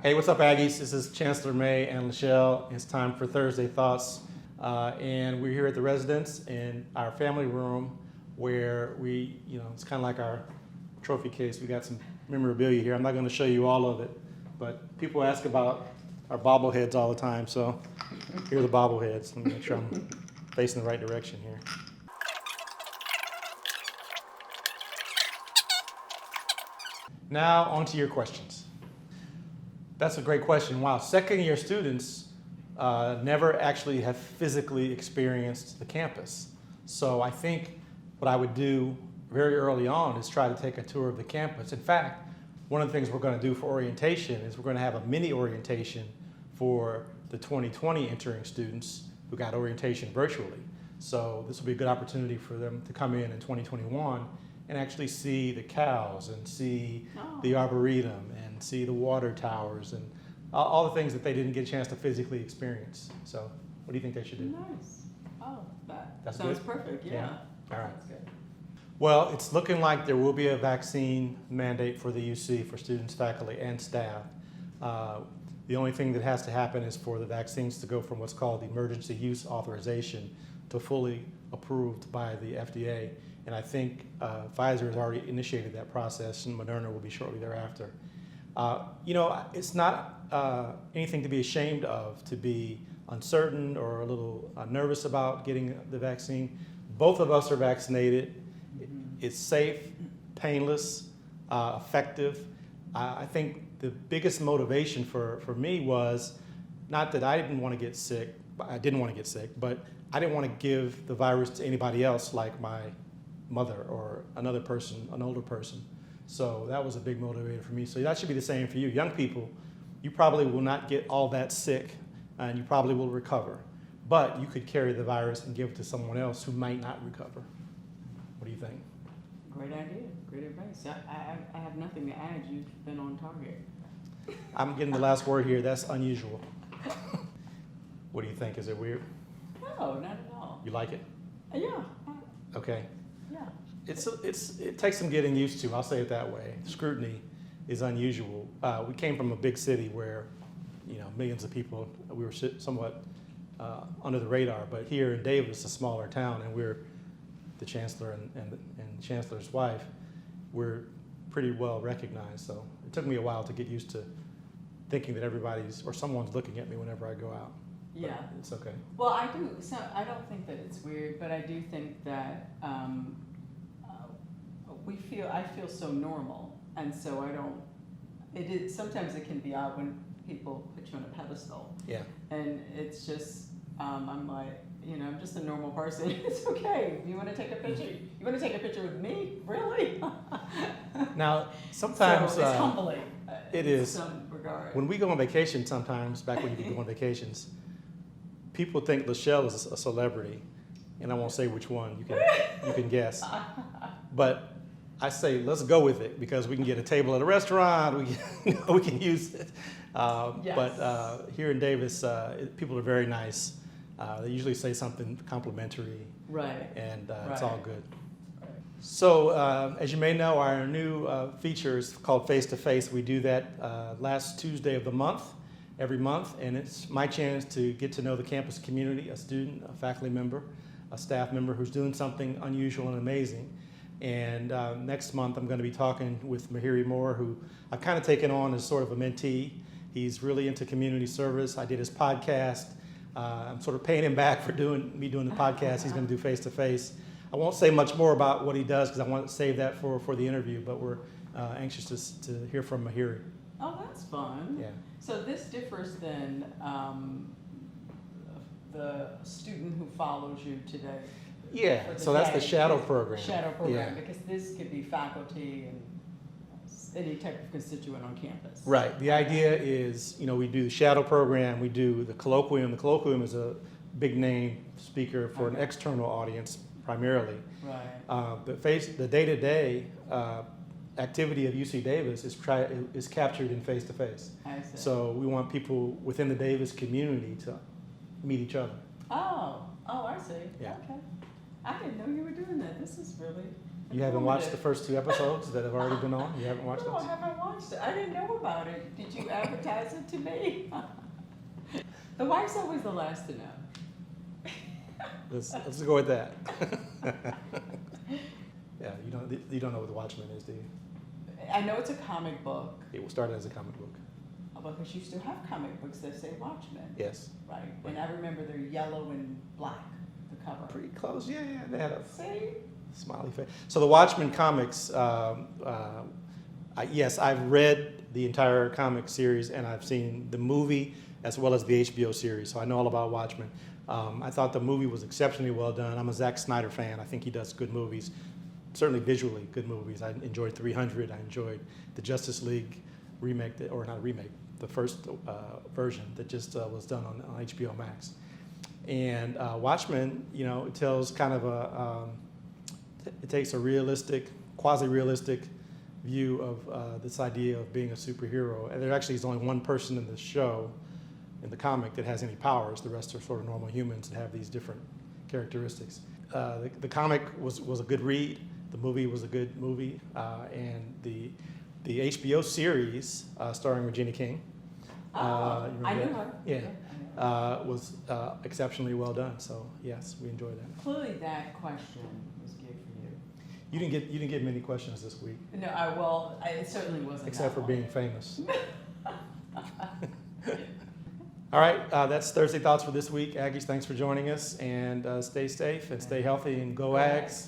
Hey, what's up, Aggies? This is Chancellor and LeShelle. It's time for Thursday Thoughts. And we're here at the residence in our family room where we, it's kind of like our trophy case. We got some memorabilia here. I'm not going to show you all of it, but people ask about our bobbleheads all the time. So here are the bobbleheads. Let me make sure I'm facing the right direction here. Now, on to your questions. That's a great question. Wow, second year students never actually have physically experienced the campus. So I think what I would do very early on is try to take a tour of the campus. In fact, one of the things we're going to do for orientation is we're going to have a mini orientation for the 2020 entering students who got orientation virtually. So this will be a good opportunity for them to come in 2021 and actually see the cows and see the Arboretum and see the water towers and all the things that they didn't get a chance to physically experience. So what do you think they should do? Nice. Oh, that sounds good? perfect. Yeah. All right. That's good. Well, it's looking like there will be a vaccine mandate for the UC for students, faculty, and staff. The only thing that has to happen is for the vaccines to go from what's called the emergency use authorization to fully approved by the FDA. And I think Pfizer has already initiated that process, and Moderna will be shortly thereafter. It's not anything to be ashamed of, to be uncertain or a little nervous about getting the vaccine. Both of us are vaccinated. It's safe, painless, effective. I think the biggest motivation for me was not that I didn't want to get sick, but I didn't want to give the virus to anybody else, like my mother or another person, an older person. So that was a big motivator for me. So that should be the same for you. Young people, you probably will not get all that sick and you probably will recover. But you could carry the virus and give it to someone else who might not recover. What do you think? Great idea. Great advice. I have nothing to add. You've been on target. I'm getting the last word here. That's unusual. What do you think? Is it weird? No, not at all. You like it? Yeah. Okay. Yeah. It takes some getting used to. I'll say it that way. Scrutiny is unusual. We came from a big city where, millions of people. We were somewhat under the radar. But here in Davis, a smaller town, and we're the chancellor and the chancellor's wife. We're pretty well recognized. So it took me a while to get used to thinking that everybody's or someone's looking at me whenever I go out. Yeah. But it's okay. Well, I do. So I don't think that it's weird, but I do think that I feel so normal, and so I don't. It is sometimes it can be odd when people put you on a pedestal. Yeah. And it's just I'm like, I'm just a normal person. It's okay. You want to take a picture? You want to take a picture with me? Really? Now, sometimes so it's humbling. It in is. some regard. When we go on vacation, sometimes back when you could go on vacations, people think LeShelle is a celebrity, and I won't say which one. You can guess. But I say let's go with it because we can get a table at a restaurant. We can use it. Yes. But here in Davis, people are very nice. They usually say something complimentary. Right. And right. It's all good. Right. So as you may know, our new feature is called Face to Face. We do that last Tuesday of the month, every month, and it's my chance to get to know the campus community, a student, a faculty member, a staff member who's doing something unusual and amazing. And next month I'm going to be talking with Mahiri Moore, who I've kind of taken on as sort of a mentee. He's really into community service. I did his podcast. I'm sort of paying him back for doing the podcast. He's going to do Face to Face. I won't say much more about what he does because I want to save that for the interview, but we're anxious to hear from Mahiri. Oh, that's fun. Yeah. So this differs than the student who follows you today. Yeah, so that's the shadow program. Shadow program, Yeah. because this could be faculty and any type of constituent on campus. Right. The idea is, we do the shadow program, we do the colloquium. The colloquium is a big name speaker for an external audience primarily. Right. The day-to-day activity of UC Davis is captured in face-to-face. I see. So we want people within the Davis community to meet each other. Oh, I see. Yeah. Okay. I didn't know you were doing that. This is really You haven't watched the first 2 episodes that have already been on? You haven't watched No, I those? haven't watched it. I didn't know about it. Did you advertise it to me? The wife's always the last to know. Let's go with that. Yeah, you don't know what the Watchman is, do you? I know it's a comic book, It started as a comic book. because you still have comic books that say Watchmen, Yes. right? And I remember they're yellow and black, the cover. Pretty close. Yeah, they had a See? smiley face. So the Watchmen comics, yes, I've read the entire comic series and I've seen the movie as well as the HBO series, so I know all about Watchmen. I thought the movie was exceptionally well done. I'm a Zack Snyder fan. I think he does good movies, certainly visually good movies. I enjoyed 300. I enjoyed the Justice League remake, or not remake, the first version that just was done on HBO Max. And Watchmen, it tells kind of it takes a realistic, quasi-realistic view of this idea of being a superhero. And there actually is only one person in the show, in the comic, that has any powers. The rest are sort of normal humans that have these different characteristics. The comic was a good read. The movie was a good movie. And the HBO series starring Regina King. You I remember knew that? her. Yeah. Was exceptionally well done. So yes, we enjoyed that. Clearly that question was good for you. You didn't get many questions this week, No, it certainly wasn't except for that being famous. All right, that's Thursday Thoughts for this week. Aggies, thanks for joining us, and stay safe and stay healthy, and go Ags.